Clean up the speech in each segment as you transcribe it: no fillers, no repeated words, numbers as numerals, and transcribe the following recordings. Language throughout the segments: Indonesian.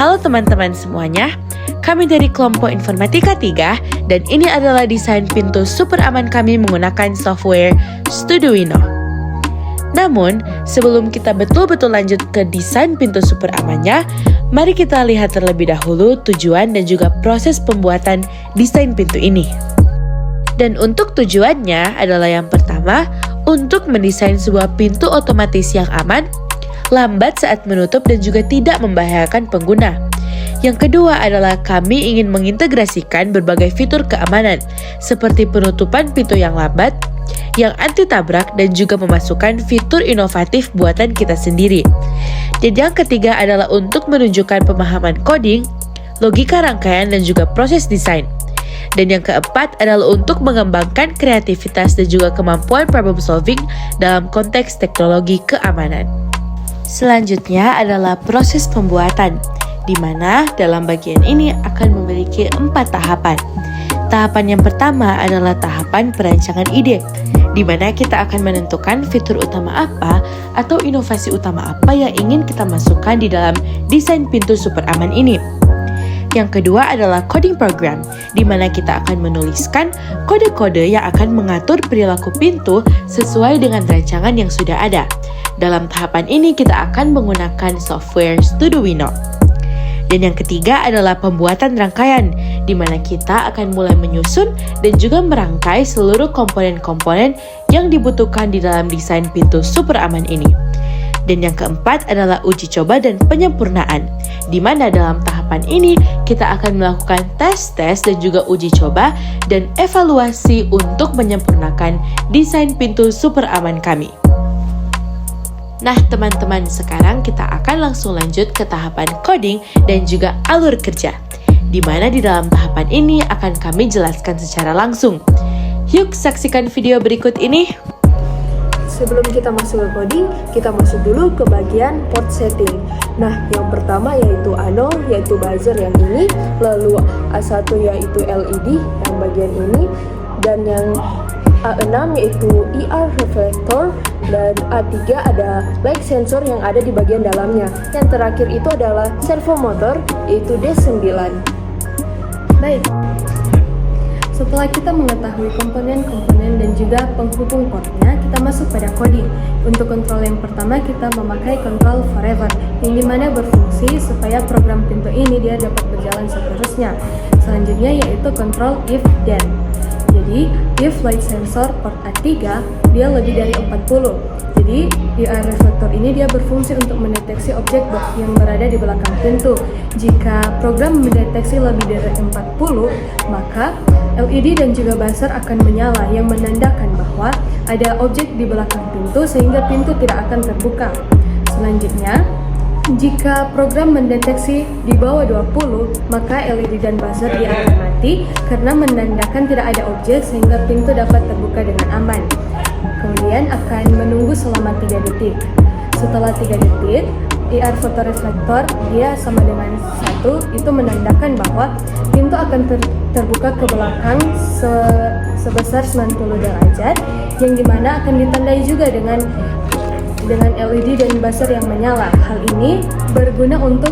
Halo teman-teman semuanya, kami dari kelompok Informatika 3 dan ini adalah desain pintu super aman kami menggunakan software Studuino. Namun, sebelum kita betul-betul lanjut ke desain pintu super amannya, mari kita lihat terlebih dahulu tujuan dan juga proses pembuatan desain pintu ini. Dan untuk tujuannya adalah yang pertama, untuk mendesain sebuah pintu otomatis yang aman, lambat saat menutup dan juga tidak membahayakan pengguna. Yang kedua adalah kami ingin mengintegrasikan berbagai fitur keamanan, seperti penutupan pintu yang lambat, yang anti tabrak dan juga memasukkan fitur inovatif buatan kita sendiri. Dan yang ketiga adalah untuk menunjukkan pemahaman coding, logika rangkaian dan juga proses desain. Dan yang keempat adalah untuk mengembangkan kreativitas dan juga kemampuan problem solving dalam konteks teknologi keamanan. Selanjutnya adalah proses pembuatan, di mana dalam bagian ini akan memiliki 4 tahapan. Tahapan yang pertama adalah tahapan perancangan ide, di mana kita akan menentukan fitur utama apa atau inovasi utama apa yang ingin kita masukkan di dalam desain pintu super aman ini. Yang kedua adalah coding program, di mana kita akan menuliskan kode-kode yang akan mengatur perilaku pintu sesuai dengan rancangan yang sudah ada. Dalam tahapan ini kita akan menggunakan software Studuino. Dan yang ketiga adalah pembuatan rangkaian, di mana kita akan mulai menyusun dan juga merangkai seluruh komponen-komponen yang dibutuhkan di dalam desain pintu super aman ini. Dan yang keempat adalah uji coba dan penyempurnaan, di mana dalam tahapan ini kita akan melakukan tes-tes dan juga uji coba dan evaluasi untuk menyempurnakan desain pintu super aman kami. Nah teman-teman, sekarang kita akan langsung lanjut ke tahapan coding dan juga alur kerja, di mana di dalam tahapan ini akan kami jelaskan secara langsung. Yuk saksikan video berikut ini. Sebelum kita masuk ke coding, kita masuk dulu ke bagian port setting. Nah, yang pertama yaitu A0, yaitu buzzer yang ini, lalu A1 yaitu LED yang bagian ini, dan yang A6 yaitu ER reflector, dan A3 ada light sensor yang ada di bagian dalamnya. Yang terakhir itu adalah servo motor yaitu D9. Baik, setelah kita mengetahui komponen-komponen dan juga penghubung portnya, kita masuk pada coding. Untuk kontrol yang pertama kita memakai control forever, yang dimana berfungsi supaya program pintu ini dia dapat berjalan seterusnya. Selanjutnya yaitu control if then. Jadi, if light sensor port A3 dia lebih dari 40. Jadi, ER reflector ini dia berfungsi untuk mendeteksi objek yang berada di belakang pintu. Jika program mendeteksi lebih dari 40, maka LED dan juga buzzer akan menyala yang menandakan bahwa ada objek di belakang pintu sehingga pintu tidak akan terbuka. Selanjutnya, jika program mendeteksi di bawah 20, maka LED dan buzzer dia akan mati karena menandakan tidak ada objek sehingga pintu dapat terbuka dengan aman. Kemudian akan menunggu selama 3 detik. Setelah 3 detik, ER photoreflector dia sama dengan 1, itu menandakan bahwa pintu akan terbuka ke belakang sebesar 90 derajat, yang dimana akan ditandai juga dengan LED dan buzzer yang menyala. Hal ini berguna untuk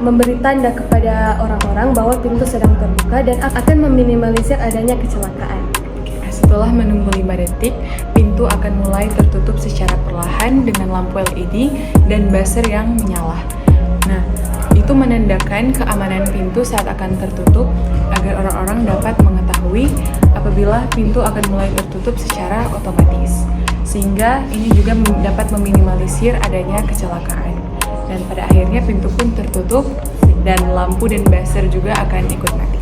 memberi tanda kepada orang-orang bahwa pintu sedang terbuka dan akan meminimalisir adanya kecelakaan. Setelah menunggu 5 detik, pintu akan mulai tertutup secara perlahan dengan lampu LED dan buzzer yang menyala. Nah, itu menandakan keamanan pintu saat akan tertutup agar orang-orang dapat mengetahui apabila pintu akan mulai tertutup secara otomatis. Sehingga ini juga dapat meminimalisir adanya kecelakaan. Dan pada akhirnya pintu pun tertutup dan lampu dan buzzer juga akan ikut mati.